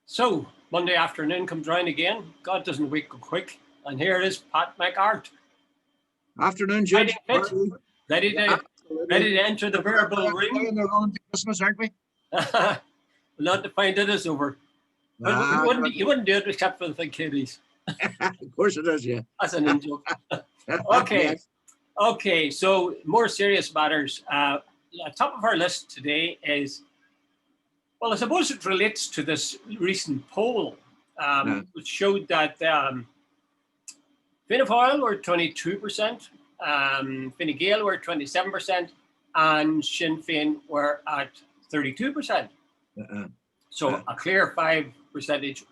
So, Monday afternoon comes round again. God doesn't wake quick. And here is Pat McArt. Afternoon, Jude. Fighting fit. Ready to ready to enter the verbal ring. They're on to Christmas, aren't we? We'll not to find it is over. But you wouldn't do it except for the kiddies. Of course it is, yeah. That's an in-joke. Okay. Yes. Okay, so more serious matters. Top of our list today is, well, I suppose it relates to this recent poll, which showed that Fianna Fáil were 22%, Fine Gael were 27%, and Sinn Féin were at 32%. So a clear 5 percentage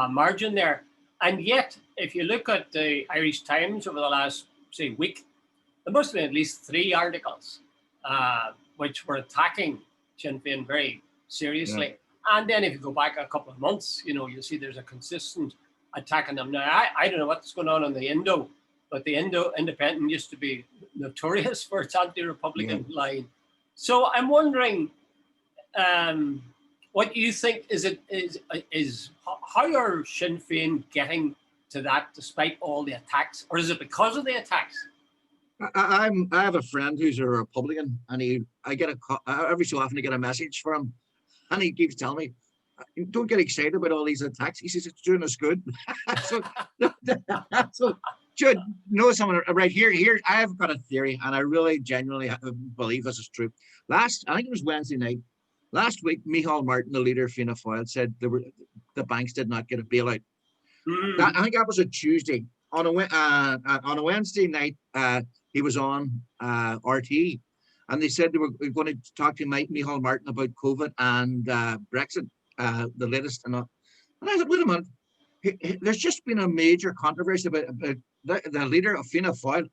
margin there. And yet, if you look at the Irish Times over the last, say, week, there must have been at least 3 articles which were attacking Sinn Féin very seriously. Yeah. And then if you go back a couple of months, you'll see there's a consistent attack on them. Now, I don't know what's going on the Indo, but the Indo Independent used to be notorious for its anti-Republican line. So I'm wondering what you think is how are Sinn Féin getting to that despite all the attacks, or is it because of the attacks? I have a friend who's a Republican, and I get every so often I get a message from him, and he keeps telling me, "Don't get excited about all these attacks." He says it's doing us good. so Jude, know someone right here. I have got a theory, and I really genuinely believe this is true. I think it was Wednesday night. Last week, Micheál Martin, the leader of Fianna Fáil, said the banks did not get a bailout. I think that was a Tuesday. On a Wednesday night, he was on RT, and they said they were going to talk to Micheál Martin about COVID and Brexit, the latest. And I said, wait a minute, there's just been a major controversy about the leader of Fianna Fáil.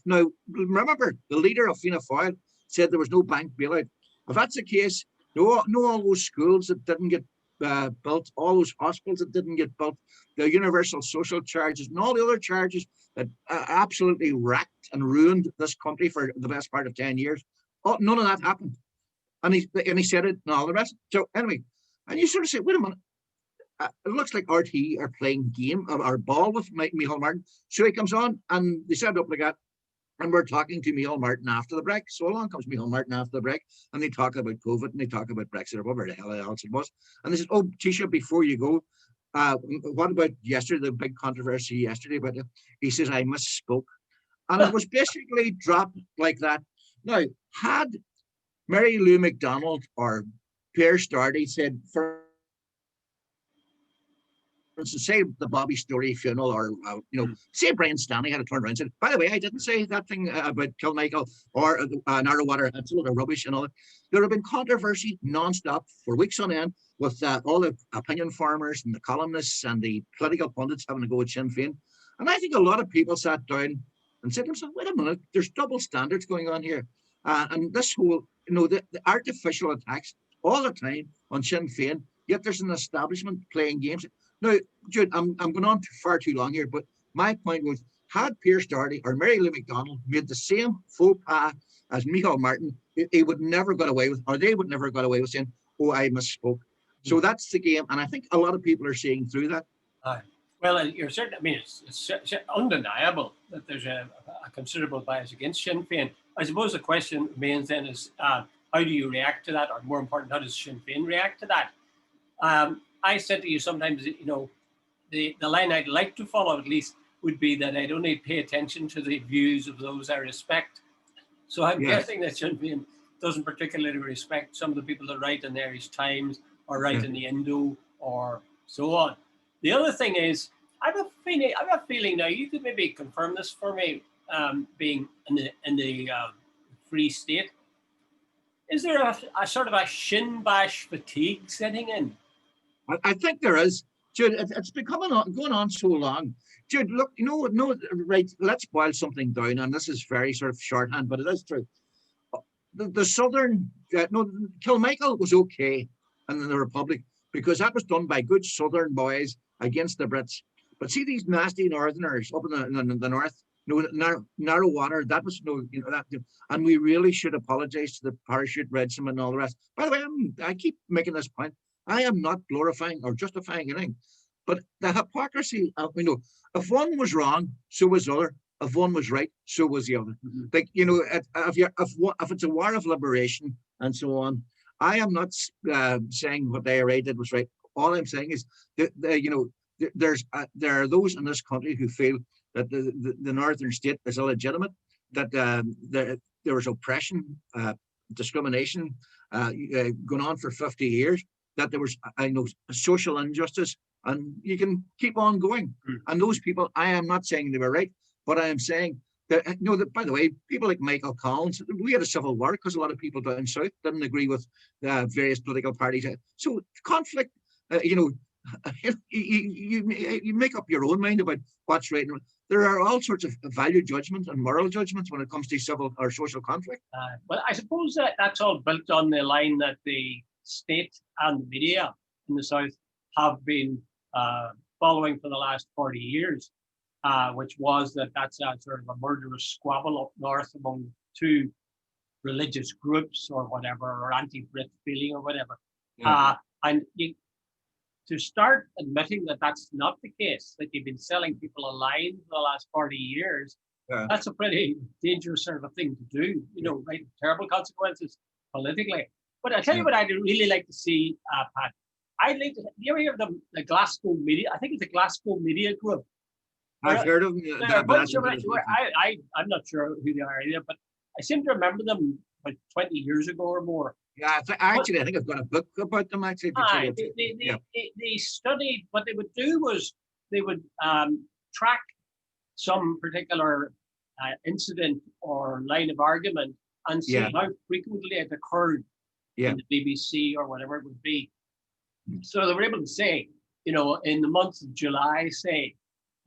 Now, remember, the leader of Fianna Fáil said there was no bank bailout. If that's the case, no, all those schools that didn't get built, all those hospitals that didn't get built, the universal social charges and all the other charges that absolutely wrecked and ruined this country for the best part of 10 years. None of that happened. And he said it and all the rest. So anyway, and you sort of say, wait a minute, it looks like RT are playing game or ball with Micheál Martin. So he comes on and they set it up like that. And we're talking to Micheál Martin after the break. So along comes Micheál Martin after the break, and they talk about COVID and they talk about Brexit or whatever the hell else it was. And they said, "Oh, Taoiseach, before you go, what about yesterday, the big controversy yesterday?" But he says, "I misspoke." And it was basically dropped like that. Now, had Mary Lou McDonald or Pierre Stardy said, for instance, say the Bobby Story funeral, or say Brian Stanley had to turn around and said, "By the way, I didn't say that thing about Kilmichael or Narrowwater. It's a lot of rubbish and all that." There have been controversy non-stop for weeks on end with all the opinion farmers and the columnists and the political pundits having to go with Sinn Féin. And I think a lot of people sat down and said to themselves, "Wait a minute, there's double standards going on here." And this whole, the artificial attacks all the time on Sinn Féin, yet there's an establishment playing games. Now, Jude, I'm going on far too long here, but my point was, had Pierre Stardy or Mary Lou McDonald made the same faux pas as Micheál Martin, he would never got away with, or they would never got away with saying, "Oh, I misspoke." So that's the game, and I think a lot of people are seeing through that. Well, you're certain. I mean, it's undeniable that there's a considerable bias against Sinn Féin. I suppose the question remains then is, how do you react to that, or more important, how does Sinn Féin react to that? I said to you sometimes, the line I'd like to follow at least would be that I'd only pay attention to the views of those I respect. So I'm guessing that Sinn Féin doesn't particularly respect some of the people that write in the Irish Times or write in the Indo or so on. The other thing is, I have a feeling now, you could maybe confirm this for me, being in the Free State. Is there a sort of a Shinnbash fatigue setting in? I think there is, Jude. It's been going on so long, Jude. Look, right? Let's boil something down, and this is very sort of shorthand, but it is true. The Southern, Kilmichael was okay in the Republic because that was done by good Southern boys against the Brits. But see these nasty Northerners up in the north, Narrowwater. That was and we really should apologise to the parachute regiment and all the rest. By the way, I keep making this point. I am not glorifying or justifying anything. But the hypocrisy of, if one was wrong, so was the other. If one was right, so was the other. Mhm. Like, if it's a war of liberation and so on, I am not saying what the IRA did was right. All I'm saying is that, there are those in this country who feel that the northern state is illegitimate, that there was oppression, discrimination going on for 50 years, that there was, I know, social injustice, and you can keep on going. Mm. And those people, I am not saying they were right, but I am saying that, that, by the way, people like Michael Collins, we had a civil war because a lot of people down south didn't agree with various political parties. So conflict, you make up your own mind about what's right. There are all sorts of value judgments and moral judgments when it comes to civil or social conflict. Well, I suppose that that's all built on the line that the state and the media in the South have been following for the last 40 years, which was that that's a sort of a murderous squabble up north among two religious groups or whatever, or anti-Brit feeling or whatever. Yeah. And to start admitting that that's not the case, that you've been selling people a line for the last 40 years, Yeah. that's a pretty dangerous sort of a thing to do, right? Terrible consequences politically. But I tell you what I'd really like to see, Pat. I'd like to, you ever hear of the Glasgow Media? I think it's the Glasgow Media Group. I've heard of them, I'm not sure who they are either, but I seem to remember them like 20 years ago or more. Yeah, I think I've got a book about them, actually. They studied, what they would do was they would track some particular incident or line of argument and see how frequently it occurred in the BBC or whatever it would be. So they were able to say, in the month of July, say,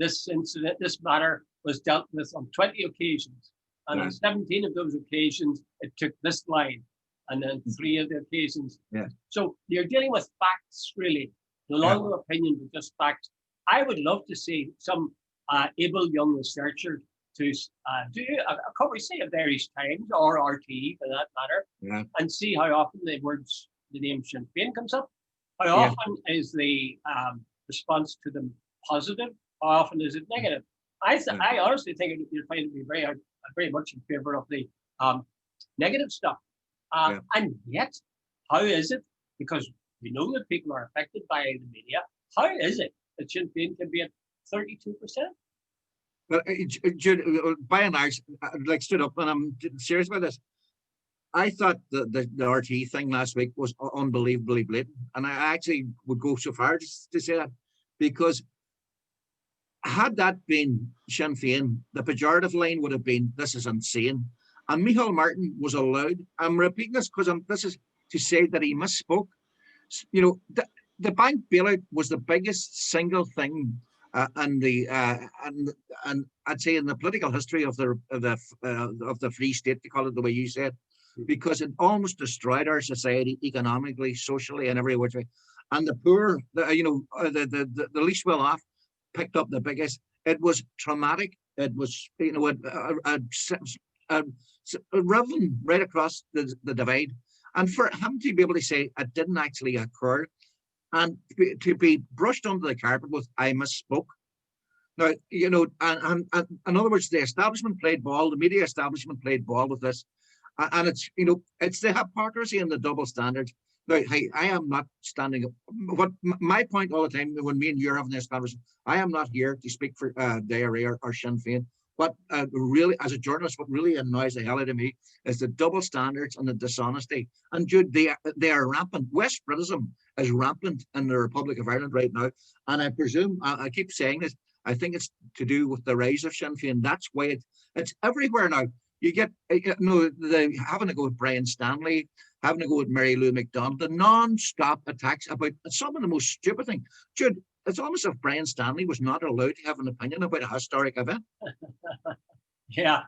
this incident, this matter was dealt with on 20 occasions. And on 17 of those occasions, it took this line. And then 3 of the occasions. Yeah. So you're dealing with facts, really, no longer opinion, but just facts. I would love to see some able young researcher to do a cover, say, of the Irish Times or RT for that matter, and see how often the name Sinn Féin comes up. How often is the response to them positive? How often is it negative? I honestly think you'll find it be very much in favor of the negative stuff. And yet, how is it? Because we know that people are affected by the media. How is it that Sinn Féin can be at 32%? Well, Jude, by and large, like stood up, and I'm serious about this. I thought the RT thing last week was unbelievably blatant, and I actually would go so far to say that, because had that been Sinn Féin, the pejorative line would have been, "This is insane." And Micheál Martin was allowed, I'm repeating this because this is to say that he misspoke. The bank bailout was the biggest single thing and I'd say in the political history of the Free State, to call it the way you said, because it almost destroyed our society economically, socially, and every which way. And the poor, the least well off, picked up the biggest. It was traumatic. It was, riven right across the divide. And for him to be able to say it didn't actually occur, and to be brushed under the carpet with "I misspoke." Now, and in other words, the establishment played ball, the media establishment played ball with this. And it's the hypocrisy and the double standards. Now, hey, I am not standing up. What my point all the time when me and you're having this conversation, I am not here to speak for the IRA or Sinn Féin. What really, as a journalist, what really annoys the hell out of me is the double standards and the dishonesty. And Jude, they are rampant. West Britism is rampant in the Republic of Ireland right now. And I presume, I keep saying this, I think it's to do with the rise of Sinn Féin. That's why it's everywhere now. You get, having to go with Brian Stanley, having to go with Mary Lou McDonald, the non-stop attacks about some of the most stupid thing. Jude, it's almost as if Brian Stanley was not allowed to have an opinion about a historic event. Yeah.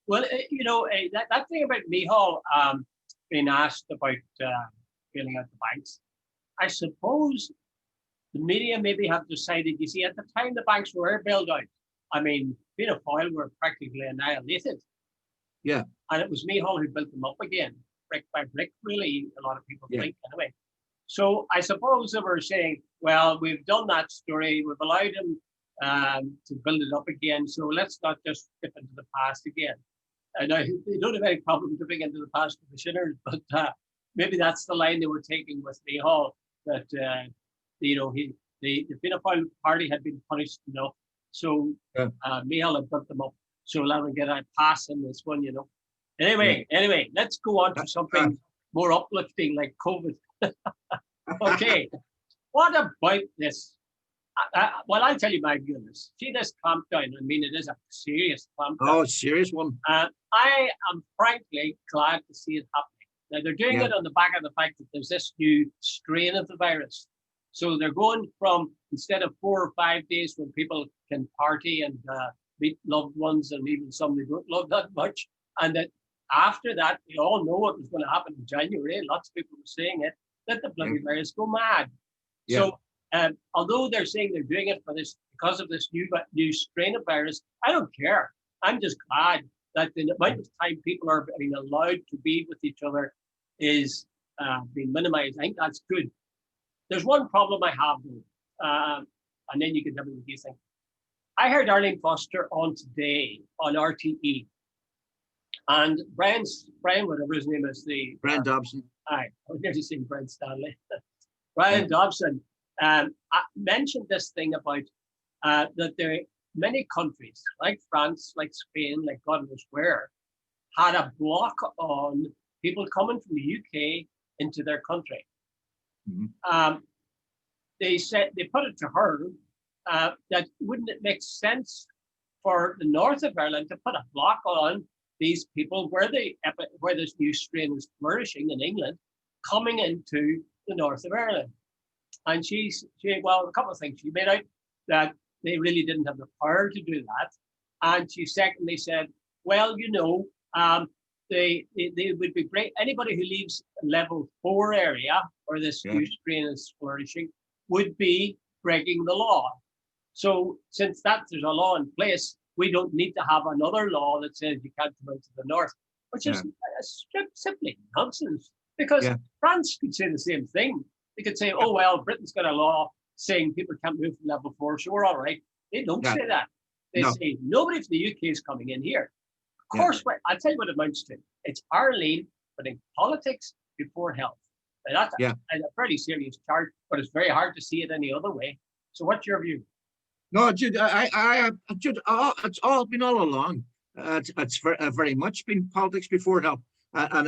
Well, that thing about Micheál being asked about bailing out the banks, I suppose the media maybe have decided, you see, at the time the banks were bailed out, I mean, Fianna Fáil were practically annihilated. Yeah. And it was Micheál who built them up again, brick by brick, really, a lot of people think, anyway. So I suppose they were saying, well, we've done that story, we've allowed him to build it up again, so let's not just dip into the past again. And I they don't have any problem dipping into the past with the Shinners, but maybe that's the line they were taking with Hall, that the Fianna Fáil party had been punished enough, so Yeah. Hall had built them up, so let them get a pass in this one. Anyway, let's go on to something more uplifting like COVID. Okay, what about this? Well, I'll tell you my view on this. See this clampdown. I mean, it is a serious clampdown. Oh, serious one. I am frankly glad to see it happening. Now, they're doing it on the back of the fact that there's this new strain of the virus. So they're going from, instead of 4 or 5 days when people can party and meet loved ones and even some they don't love that much, and that after that, we all know what was going to happen in January. Lots of people were saying it, that the bloody virus go mad. Yeah. So although they're saying they're doing it for this because of this new strain of virus, I don't care. I'm just glad that the amount of time people are being allowed to be with each other is being minimized. I think that's good. There's one problem I have though, and then you can tell me what you think. I heard Arlene Foster on today on RTE, and Brian, whatever his name is, Brian Dobson. I was nearly saying Brian Stanley. Brian Dobson mentioned this thing about that there are many countries like France, like Spain, like God knows where, had a block on people coming from the UK into their country. Mm-hmm. They put it to her that wouldn't it make sense for the north of Ireland to put a block on these people where this new strain is flourishing in England, coming into the north of Ireland. And she well, a couple of things. She made out that they really didn't have the power to do that. And she secondly said, well, they would be great. Anybody who leaves level 4 area where this new strain is flourishing would be breaking the law. So since there's a law in place, we don't need to have another law that says you can't come into the north, which is simply nonsense. Because France could say the same thing. They could say, oh, well, Britain's got a law saying people can't move from level 4, so we're all right. They don't say that. They say nobody from the UK is coming in here. Of course, I'll tell you what it amounts to. It's Arlene putting politics before health. And that's a pretty serious charge, but it's very hard to see it any other way. So what's your view? No, Jude, Jude, it's all been all along. It's very much been politics before health. And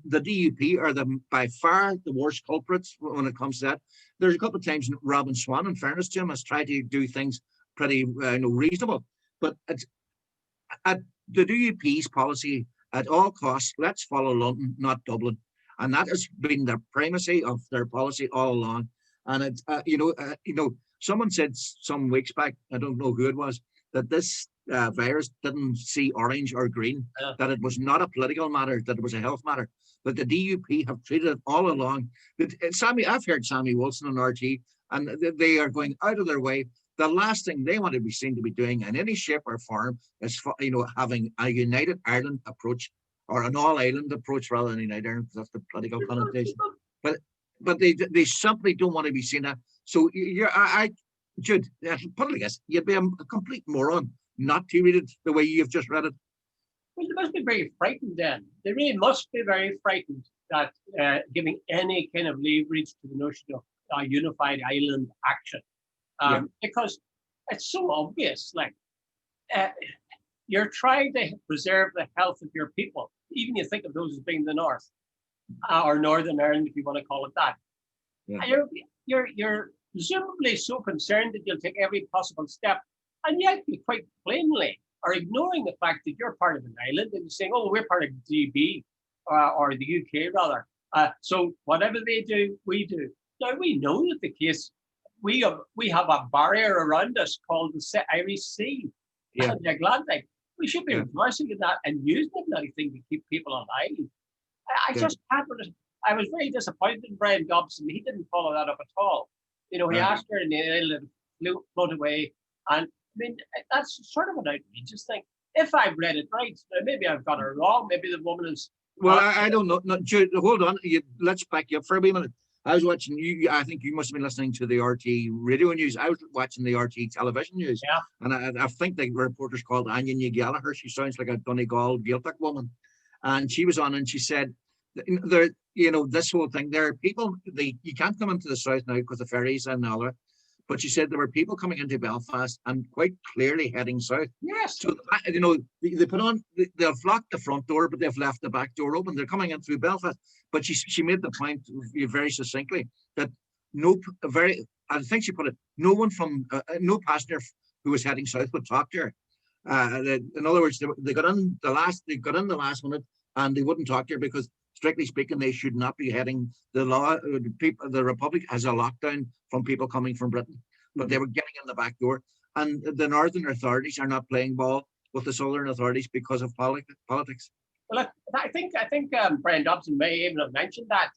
the DUP are by far the worst culprits when it comes to that. There's a couple of times Robin Swan, in fairness to him, has tried to do things pretty reasonable. But it's at the DUP's policy at all costs. Let's follow London, not Dublin, and that has been the primacy of their policy all along. And it's someone said some weeks back, I don't know who it was, that this virus didn't see orange or green, that it was not a political matter, that it was a health matter. But the DUP have treated it all along. I've heard Sammy Wilson on RT, and they are going out of their way. The last thing they want to be seen to be doing in any shape or form is, having a united Ireland approach, or an all-island approach rather than United Ireland, because that's the political connotation. But they simply don't want to be seen that. So Jude, put it like this, you'd be a complete moron not to read it the way you've just read it. Well, they must be very frightened then. They really must be very frightened that giving any kind of leverage to the notion of a unified island action. Because it's so obvious, you're trying to preserve the health of your people. Even you think of those as being the North, or Northern Ireland, if you want to call it that. Yeah. You're presumably so concerned that you'll take every possible step, and yet you quite plainly are ignoring the fact that you're part of an island and saying, oh, we're part of GB, or the UK rather. So whatever they do, we do. Now we know that the case, we have a barrier around us called the Irish Sea and the Atlantic. We should be rejoicing in that and using the bloody thing to keep people alive. I just can't. I was very disappointed in Brian Dobson. He didn't follow that up at all. He asked her and they float away. And I mean, that's sort of an outrageous thing. If I've read it right, maybe I've got it wrong. Maybe the woman is. Well, I don't know. No, Jude, hold on. Let's back you up for a minute. I was watching you. I think you must have been listening to the RT radio news. I was watching the RT television news, Yeah. and I think the reporter's called Anya New Gallagher. She sounds like a Donegal Gaelic woman, and she was on and she said, "There, this whole thing. There are people. You can't come into the south now because the ferries and all that." But she said there were people coming into Belfast and quite clearly heading south. Yes. So they put on they've locked the front door, but they've left the back door open. They're coming in through Belfast. But she made the point very succinctly that no very I think she put it no one from no passenger who was heading south would talk to her. In other words, they got in the last minute and they wouldn't talk to her because strictly speaking, they should not be heading the Republic has a lockdown from people coming from Britain, but they were getting in the back door. And the northern authorities are not playing ball with the southern authorities because of politics. Well, look, I think Brian Dobson may even have mentioned that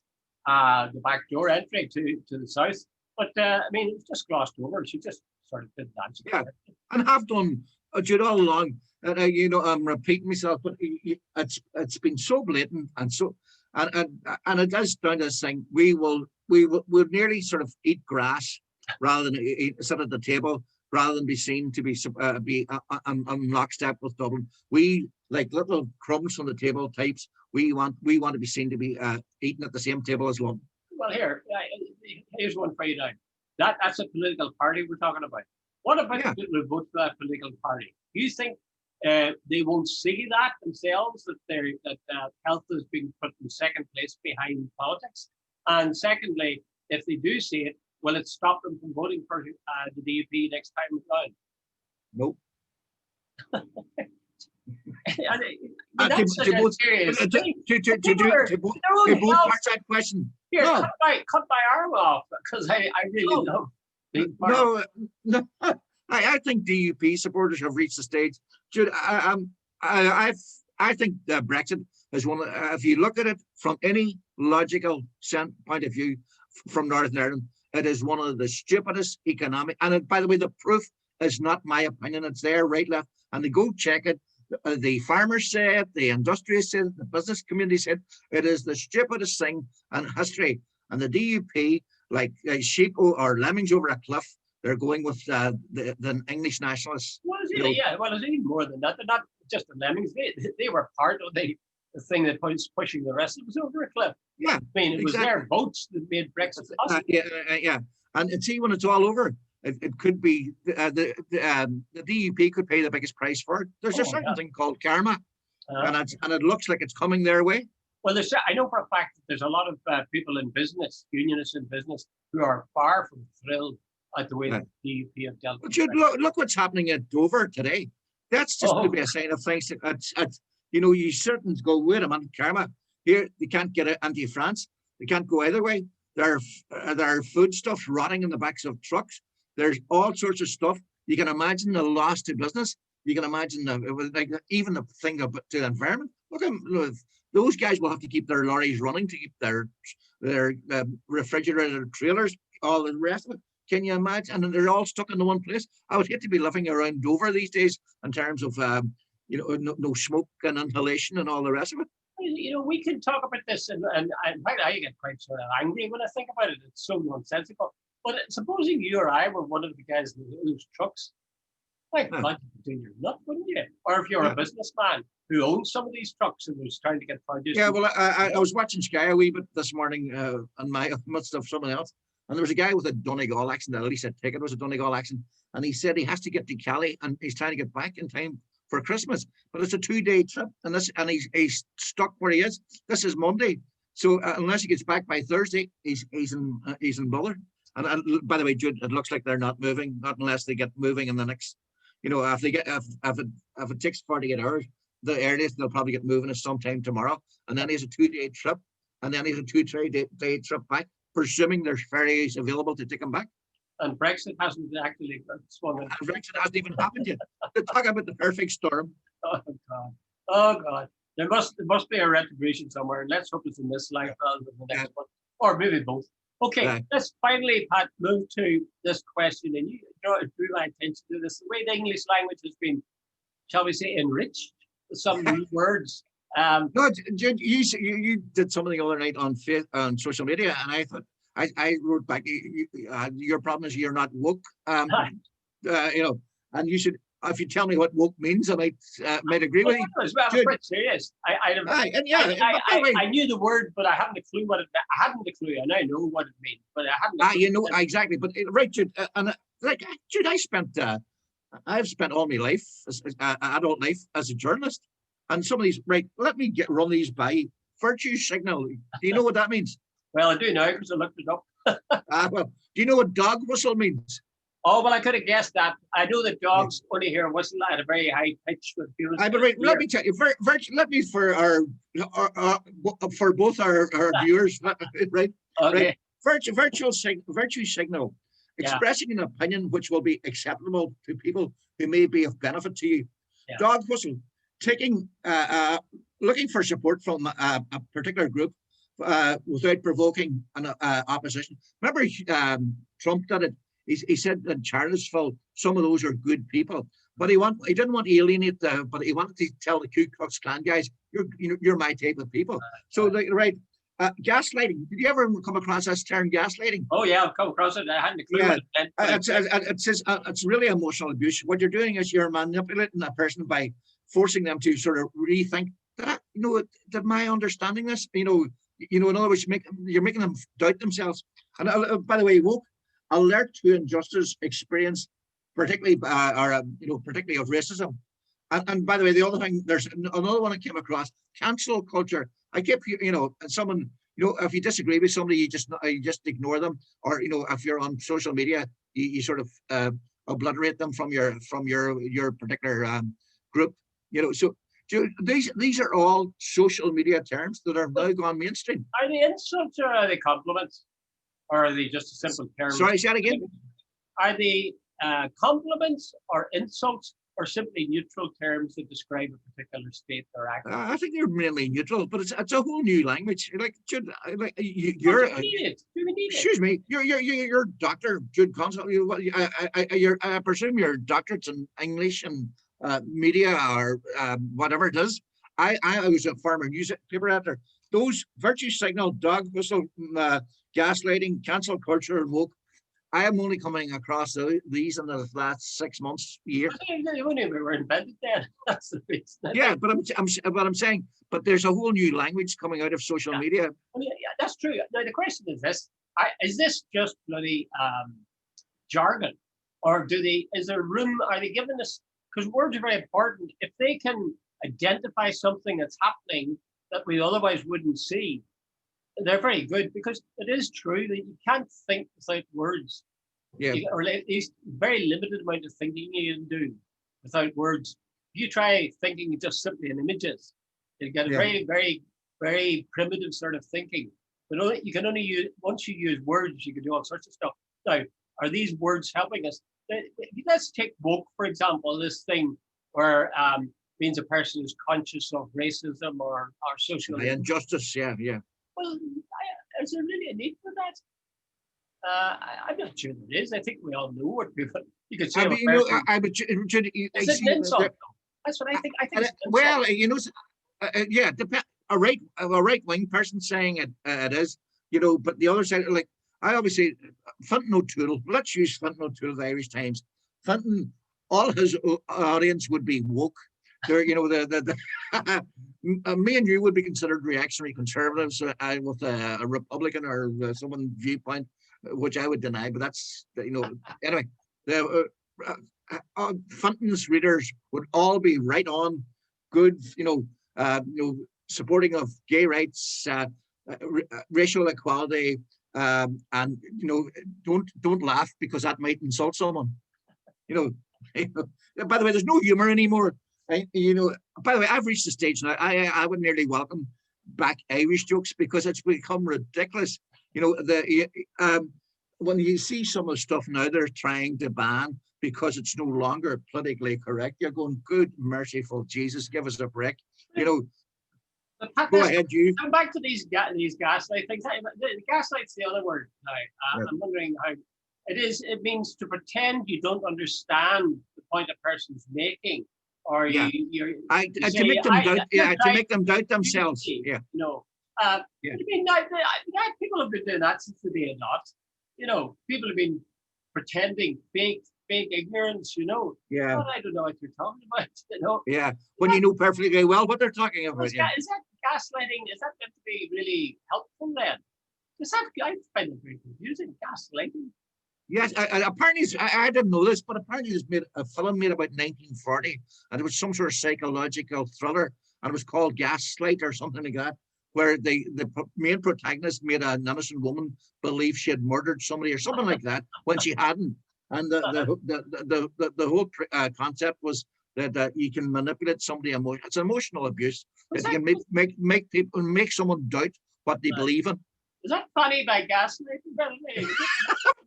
the back door entry to the south, but I mean, it was just glossed over. She just sort of did that. Yeah, and have done Jude all along. And I'm repeating myself, but it's been so blatant and so and it does down to this thing. We'll nearly sort of eat grass rather than sit at the table, rather than be seen to be on lockstep with Dublin. We like little crumbs from the table types. We want to be seen to be eating at the same table as London. Well, here's one for you now. That's a political party we're talking about. What about the people who vote for that political party? Do you think they won't see that themselves, that health is being put in second place behind politics? And secondly, if they do see it, will it stop them from voting for the DUP next time around? Nope. That's a serious thing. To both parts that question. Here, cut my arm off because I really don't. No. I think DUP supporters have reached the stage. Jude, I think that Brexit is one. If you look at it from any logical point of view, from Northern Ireland, it is one of the stupidest economic. And by the way, the proof is not my opinion; it's there, right, left, and they go check it. The farmers say it, the industrialists say it, the business community said it is the stupidest thing in history. And the DUP, like sheep or lemmings over a cliff, they're going with the English nationalists. Well, it's even more than that. They're not just the lemmings. They were part of the thing that was pushing the rest of us over a cliff. Yeah, I mean, it was their votes that made Brexit possible. Yeah. And see, when it's all over, it could be the DUP could pay the biggest price for it. There's a certain thing called karma, and it looks like it's coming their way. Well, I know for a fact that there's a lot of people in business, unionists in business, who are far from thrilled at the way that the DUP have dealt with it. Look what's happening at Dover today. That's just to be a sign of things. You certainly go, wait a minute, karma. Here, they can't get it into France. They can't go either way. There are foodstuffs rotting in the backs of trucks. There's all sorts of stuff. You can imagine the loss to business. You can imagine even the thing about to the environment. Look at those guys will have to keep their lorries running to keep their refrigerated trailers, all the rest of it. Can you imagine? And they're all stuck in the one place. I would hate to be living around Dover these days in terms of no smoke and inhalation and all the rest of it. We can talk about this, and I get quite sort of angry when I think about it. It's so nonsensical. But supposing you or I were one of the guys whose trucks, like you'd be doing your nut, wouldn't you? Or if you're a businessman who owns some of these trucks and was trying to get produce. Yeah, well, I was watching Sky a wee bit this morning in my midst of someone else, and there was a guy with a Donegal accent. At least I take it was a Donegal accent, and he said he has to get to Cali and he's trying to get back in time for Christmas, but it's a 2-day trip, and he's stuck where he is. This is Monday, so unless he gets back by Thursday, he's in bother. And by the way, Jude, it looks like they're not moving, not unless they get moving in the next. If it takes 48 hours, the earliest they'll probably get moving is sometime tomorrow, and then he has a 2-day trip, and then he has a 2-day trip back, presuming there's ferries available to take him back. And Brexit hasn't actually swung in. And Brexit hasn't even happened yet. They talk about the perfect storm. Oh God! There must be a retribution somewhere. Let's hope it's in this life rather than the next one, or maybe both. Okay, let's finally, Pat, move to this question, and you drew my attention to this. The way the English language has been, shall we say, enriched with some new words. No, you did something the other night on social media, and I I wrote back, your problem is you're not woke. You know, and you should, if you tell me what woke means, I might agree with you. I'm Jude, quite serious. and yeah, by the way, I knew the word, but I hadn't a clue what it meant. I hadn't a clue, and I know what it means, but I hadn't a clue. you know, exactly. But right, Jude, and like, Jude, I've spent all my life, adult life, as a journalist, and some of these, right, let me run these by you. Virtue signal. Do you know what that means? Well, I do now because I looked it up. Well, do you know what dog whistle means? Oh, well, I could have guessed that. I know that dogs only hear a whistle at a very high pitch. With But right, let me tell you, let me for for both our viewers, right? Okay. Right, virtue signal, expressing an opinion which will be acceptable to people who may be of benefit to you. Yeah. Dog whistle, taking looking for support from a particular group without provoking an opposition. Remember, Trump did it. He said in Charlottesville, some of those are good people, but he didn't want to alienate but he wanted to tell the Ku Klux Klan guys, you're my type of people. So right, gaslighting. Did you ever come across this term, gaslighting? Oh yeah, I've come across it. I hadn't a clue what it meant. It's really emotional abuse. What you're doing is you're manipulating a person by forcing them to sort of rethink. Did my understanding this? In other words, you're making them doubt themselves. And by the way, woke, alert to injustice experience, particularly particularly of racism. And by the way, the other thing, there's another one I came across: cancel culture. I keep someone, if you disagree with somebody, you just ignore them, or if you're on social media, you sort of obliterate them from your particular group. So these are all social media terms that are now gone mainstream. Are they insults or are they compliments? Or are they just a simple term? Sorry, say that again. Are they compliments or insults or simply neutral terms that describe a particular state or act? I think they're mainly neutral, but it's a whole new language. Like, Jude, excuse me, you're Dr. Jude Consul. I presume your doctorate's in English and media or whatever it is. I was a former newspaper editor. Those virtue signal, dog whistle, gaslighting, cancel culture, and woke. I am only coming across these in the last 6 months, year. They were invented then. That's the reason. Yeah, but I'm saying, but there's a whole new language coming out of social media. Well, yeah, that's true. Now the question is this: is this just bloody jargon, or is there room? Are they giving us? Because words are very important. If they can identify something that's happening that we otherwise wouldn't see, they're very good, because it is true that you can't think without words. Yeah. Or at least very limited amount of thinking you can do without words. If you try thinking just simply in images, you get a very, very, very primitive sort of thinking. But you can only use, once you use words, you can do all sorts of stuff. Now, are these words helping us? Let's take woke, for example, this thing where means a person is conscious of racism or social injustice. Yeah. Well, is there really a need for that? I'm not sure there is. I think we all know what people. You could say. Is it an insult? That's what I think. I think. Well, a right wing person saying it is, but the other side, like I always say, Fintan O'Toole. Let's use Fintan O'Toole of the Irish Times. Fintan, all his audience would be woke. They're, me and you would be considered reactionary conservatives with a Republican or someone viewpoint, which I would deny. But that's anyway. Fintan's readers would all be right on, good, supporting of gay rights, racial equality, and don't laugh because that might insult someone. By the way, there's no humor anymore. By the way, I've reached the stage now. I would nearly welcome back Irish jokes because it's become ridiculous. When you see some of the stuff now they're trying to ban because it's no longer politically correct, you're going, good merciful Jesus, give us a break. Go ahead, you. Come back to these gaslight things. Gaslight's the other word now. I'm wondering how it is. It means to pretend you don't understand the point a person's making. Or to make them doubt themselves. Yeah. Yeah. I mean, people have been doing that since the day of Lot. People have been pretending fake ignorance. Yeah. But I don't know what you're talking about. Yeah. When you know perfectly well what they're talking about. Is that gaslighting? Is that meant to be really helpful then? Because I find it very confusing. Gaslighting. Yes, apparently, I didn't know this, but apparently there's made a film made about 1940, and it was some sort of psychological thriller, and it was called Gaslight or something like that, where the main protagonist made an innocent woman believe she had murdered somebody or something like that when she hadn't. And the whole concept was that you can manipulate somebody emotion. It's emotional abuse. Was That you that, can make people make someone doubt what they believe in. was that funny by gaslighting?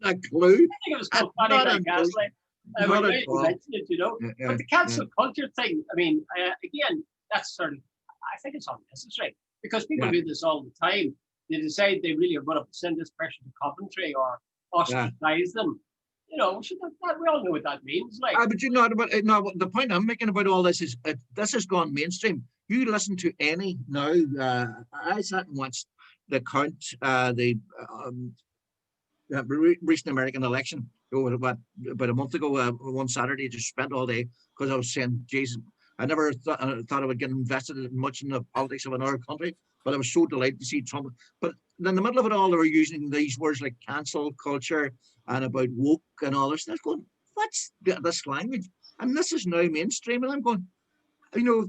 A clue. I think it was called funny Not by a clue. gaslight. Not at You all. mentioned it, Yeah, But yeah, the yeah. cancel culture thing, I mean, again, that's sort of, I think it's unnecessary because people Yeah. do this all the time. They decide they really are going to send this person to Coventry or ostracize them. We all know what that means. Like, But no, the point I'm making about all this is this has gone mainstream. You listen to any now. I sat and watched the count, um, recent American election about a month ago. One Saturday, just spent all day because I was saying, Jesus, I never thought I would get invested much in the politics of another country, but I was so delighted to see Trump. But in the middle of it all, they were using these words like cancel culture and about woke and all this. And I was going, what's this language? And this is now mainstream. And I'm going, you know,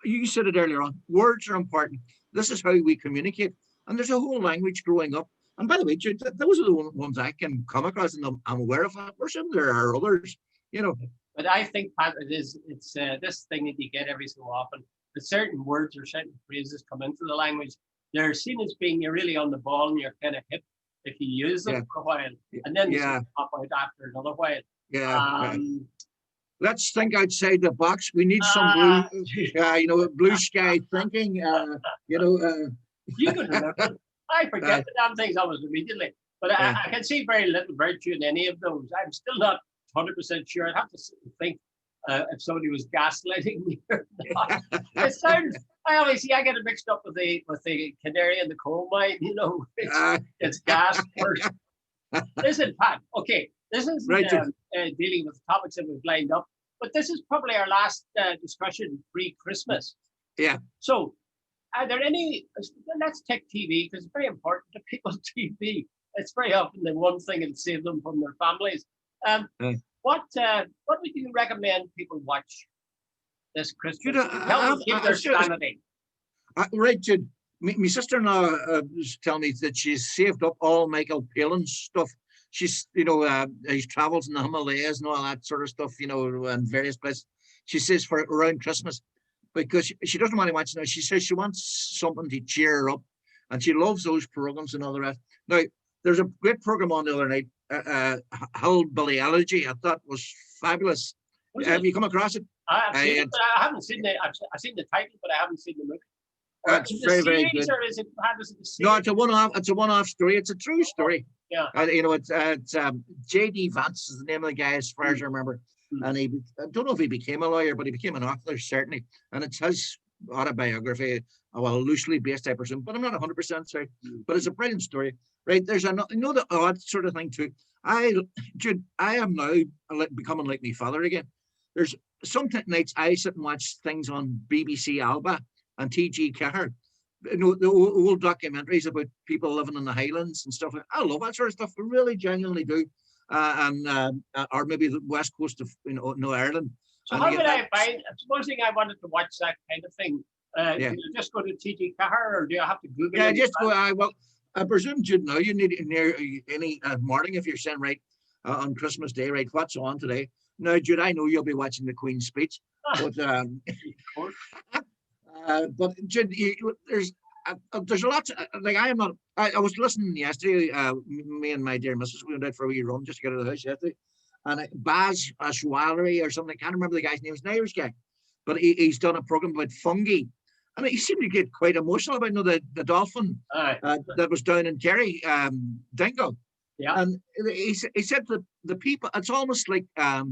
you said it earlier on, words are important. This is how we communicate. And there's a whole language growing up. And by the way, Jude, those are the ones I can come across and I'm aware of. We're sure there are others, you know. but I think, Pat, it's this thing that you get every so often. That certain words or certain phrases come into the language. They're seen as being you're really on the ball and you're kind of hip if you use them Yeah. for a while, and then they Yeah. pop out after another while. Yeah. Um, Let's think outside the box. We need some uh, blue sky thinking. You can remember. I forget the damn things almost immediately. But I can see very little virtue in any of those. I'm still not 100% sure. I'd have to think if somebody was gaslighting me or not. It sounds. I get it mixed up with the canary in the coal mine. It's gas first. Listen, Pat. Okay, this is Right, dealing with topics that we've lined up, but this is probably our last discussion pre-Christmas. Yeah. So, are there any? Let's take TV because it's very important to people. TV. It's very often the one thing that saves them from their families. What would you recommend people watch this Christmas? Help them keep their sanity. Right, Jude. My sister-in-law was telling me that she's saved up all Michael Palin's stuff. She's, his travels in the Himalayas and all that sort of stuff, and various places. She says for around Christmas, because she doesn't want to watch it now. She says she wants something to cheer her up, and she loves those programs and all the rest. Now, there's a great program on the other night, Hillbilly Elegy. I thought was fabulous. Have you come across it? I've seen it, but I haven't seen it. I've seen the title, but I haven't seen the movie. That's very, very good. Or is it, no, it's a one-off. It's a one-off story. It's a true story. Yeah. It's J.D. Vance is the name of the guy, as far as I remember. And I don't know if he became a lawyer, but he became an author certainly. And it's his autobiography, well, loosely based, I presume, but I'm not 100% certain. But it's a brilliant story, right? There's the odd sort of thing too. Jude, I am now becoming like my father again. There's some nights I sit and watch things on BBC Alba and TG Cahir, the old documentaries about people living in the Highlands and stuff. I love that sort of stuff. I really genuinely do. Or maybe the west coast of Ireland. So how would I find? Supposing I wanted to watch that kind of thing, do you just go to TG Cahir, or do I have to Google? Yeah, just go. I presume Jude, now you need near any morning if you're saying right on Christmas Day, right? What's on today? Now, Jude, I know you'll be watching the Queen's speech, but but Jude, there's a lot. I was listening yesterday. Me and my dear missus, we went out for a wee run just to get out of the house yesterday, and Baz Ashwari or something. I can't remember the guy's name. He's an Irish guy, but he's done a program about fungi, and he seemed to get quite emotional about the dolphin that was down in Kerry, Dingle. Yeah, and he said that the people. It's almost like a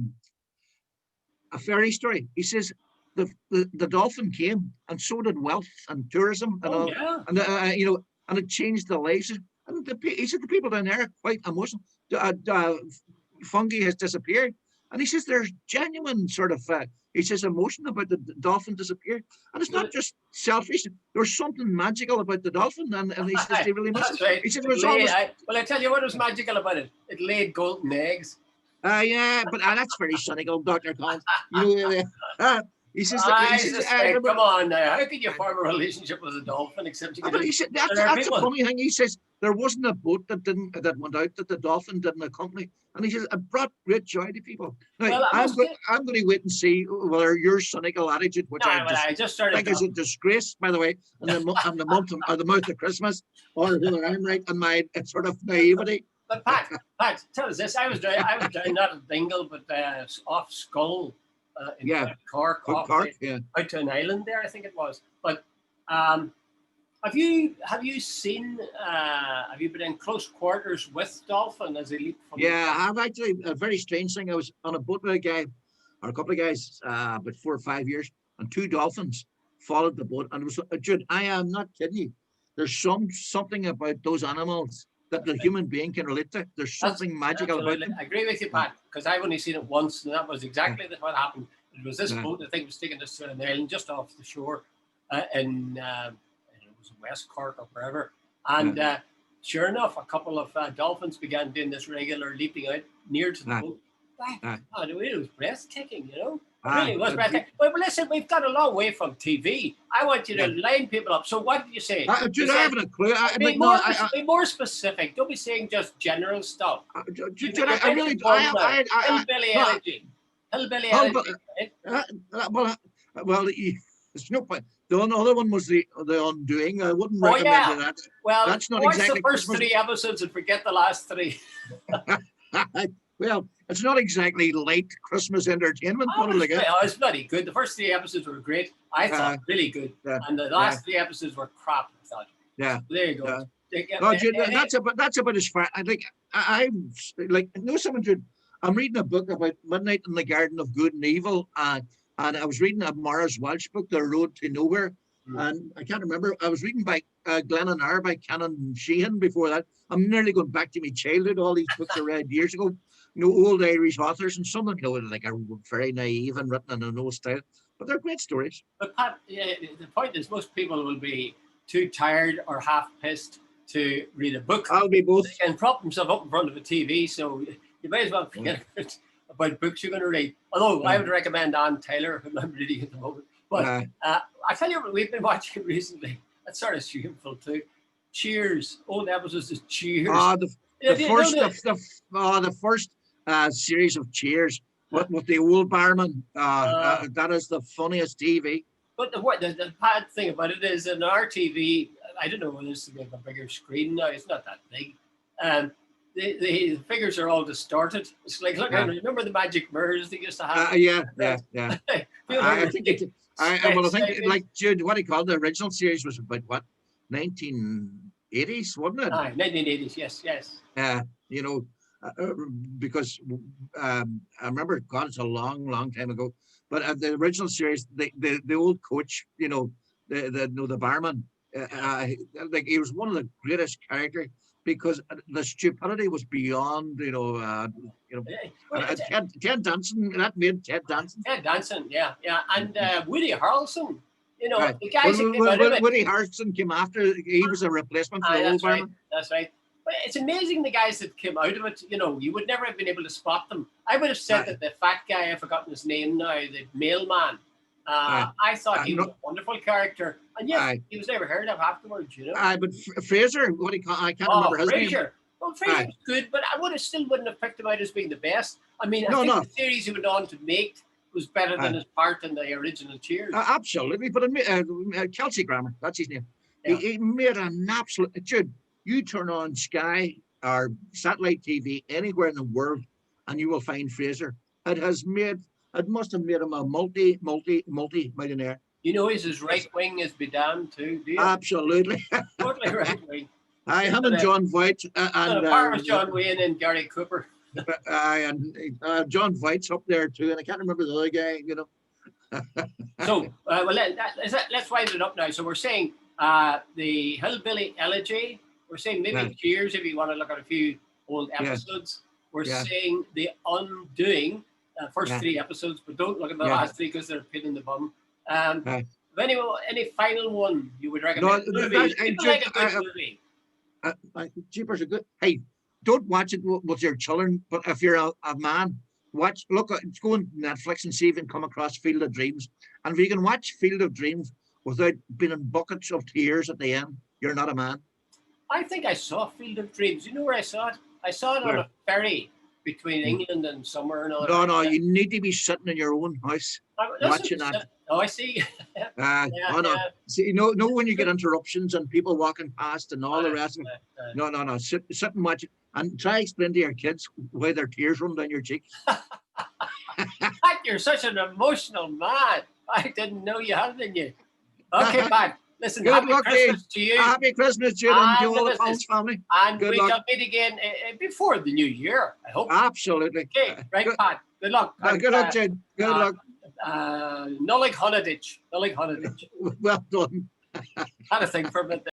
fairy story. He says the dolphin came, and so did wealth and tourism and Oh all, yeah. and and it changed the lives. And he said the people down there are quite emotional. Fungi has disappeared, and he says there's genuine sort of he says emotion about the dolphin disappeared, and it's Well, not just selfish. There's something magical about the dolphin, and he says they really miss it. that's right. He says it It was laid, almost well, I tell you what was magical about it. It laid golden eggs. yeah, but that's very cynical, Dr. Collins. You know, he says that he I says I suspect. remember. Come on now. How can you form a relationship with a dolphin except you But get he said that's there are that's a people? funny thing. He says there wasn't a boat that went out that the dolphin didn't accompany, and he says it brought great joy to people. Now Well, I must. I'm going to wait and see whether your cynical attitude, which No, I well, just I just started think is a disgrace, by the way, in the month or the mouth of Christmas, or whether I'm right in my sort of naivety. But Pat, tell us this. I was down not at Dingle, but off Skull, in Yeah, Cork, off Cork, yeah. out to an island there, I think it was. But have you seen? Have you been in close quarters with dolphin as they leap from? Yeah, I've actually a very strange thing. I was on a boat with a guy, or a couple of guys, about 4 or 5 years, and two dolphins followed the boat. And it was Jude, I am not kidding you. There's something about those animals that the human being can relate to. There's something magical about Absolutely. them. I agree with you, Yeah, Pat, because I've only seen it once, and that was yeah, exactly what happened. It was this yeah, boat, I think, was taking us to an island just off the shore in it was West Cork or wherever. yeah, And sure enough, a couple of dolphins began doing this regular leaping out near to the yeah, boat. Wow, yeah. God, it was breathtaking, you know. It Aye, really was breathtaking. But listen, we've got a long way from TV. I want you to yeah. line people up. So what did you say? You Dude, I said haven't a clue. be No, more be more specific. Don't be saying just general stuff. Jude, You've I really, mentioned one now. Hillbilly no, energy. Hillbilly well, but, energy. Right? well, there's no point. The other one was the Undoing. I wouldn't Oh recommend yeah. you that. Well, That's not watch the exactly first Christmas. 3 episodes and forget the last 3. Well, it's not exactly late Christmas entertainment, Oh, put it again. it's bloody good. The first 3 episodes were great. I thought really good, Yeah, and the yeah, last 3 episodes were crap. I thought. yeah, There you go. yeah. Yeah, No, Jude, that's about as far. I think like know someone, Jude. I'm reading a book about Midnight in the Garden of Good and Evil, and I was reading a Morris Welch book, The Road to Nowhere, and I can't remember. I was reading by Glenn and R by Canon Sheehan before that. I'm nearly going back to my childhood. All these books I read years ago. Old Irish authors, and some of them like are very naive and written in an old style, but they're great stories. But Pat, the point is, most people will be too tired or half pissed to read a book I'll be both. and prop themselves up in front of a TV. So you may as well forget about books you're going to read. Although I would recommend Ann Taylor, who I'm reading at the moment. But I tell you what, we've been watching recently. That's sort of shameful too. Cheers, old episodes of Cheers. The first series of Cheers with the old barman. That is the funniest TV. But the bad thing about it is in our TV, I don't know whether this is a bigger screen now. It's not that big. The figures are all distorted. It's like, look, remember the magic mirrors they used to have? Yeah. I think like Jude, what he called the original series was about what 1980s, wasn't it? 1980s, yes. Because I remember, God, it's a long time ago. But the original series, the old coach, the barman, like he was one of the greatest characters because the stupidity was beyond, Ted Danson, that made Ted Danson. Ted Danson, yeah, and Woody Harrelson. Right. The guys that came out of it. Woody Harrelson came after. He was a replacement for the old barman. That's right. But it's amazing the guys that came out of it. You would never have been able to spot them. I would have said that the fat guy, I've forgotten his name now, the mailman. I thought he was a wonderful character, and yet he was never heard of afterwards. But Fraser, what he called, I can't remember his name. Well, Fraser was good, but I wouldn't have picked him out as being the best. I mean, I think the series he went on to make was better than his part in the original Cheers. Absolutely, but Kelsey Grammer, that's his name. Yeah. He made an absolute. Jude, you turn on Sky or satellite TV anywhere in the world, and you will find Fraser. It must have made him a multi-millionaire. He's as right wing as be damned too, do you? Absolutely. Totally right wing. Him and John Voight and apart was John Wayne and Gary Cooper. And John Voight's up there too, and I can't remember the other guy. So, let's wind it up now. So we're saying the Hillbilly Elegy. We're saying maybe Yeah, Cheers if you want to look at a few old yeah, episodes. We're yeah, saying The Undoing, first yeah, three episodes, but don't look at the yeah. last three because they're a pain in the bum. Um, Uh, any final one you would no, recommend? Movies. that's People just like a good movie. Jeepers are good. Hey, don't watch it with your children, but if you're a man, look, go on Netflix and see if you can come across Field of Dreams. And if you can watch Field of Dreams without being in buckets of tears at the end, you're not a man. I think I saw Field of Dreams. You know where I saw it? I saw it on Where? a ferry between England and somewhere or another. No, no, you need to be sitting in your own house watching that. Oh, I see. Yeah, Oh no, yeah. see, when you get interruptions and people walking past and all the rest of it. No, no, no, sit and watch it and try explain to your kids why their tears run down your cheeks. Pat, you're such an emotional man. I didn't know you had it in you. Okay, Pat. Listen, Good happy luck, Dave. Christmas to you. Happy Christmas, Jude, and to And all the listen, Collins family. and Good we luck. shall meet again before the new year, I hope. Absolutely. Okay, right, Good, Pat. Good luck. And, good luck, Jude. Good luck. Nullig Hunadich. Nullig Hunadich. Well done. Had a thing for a bit.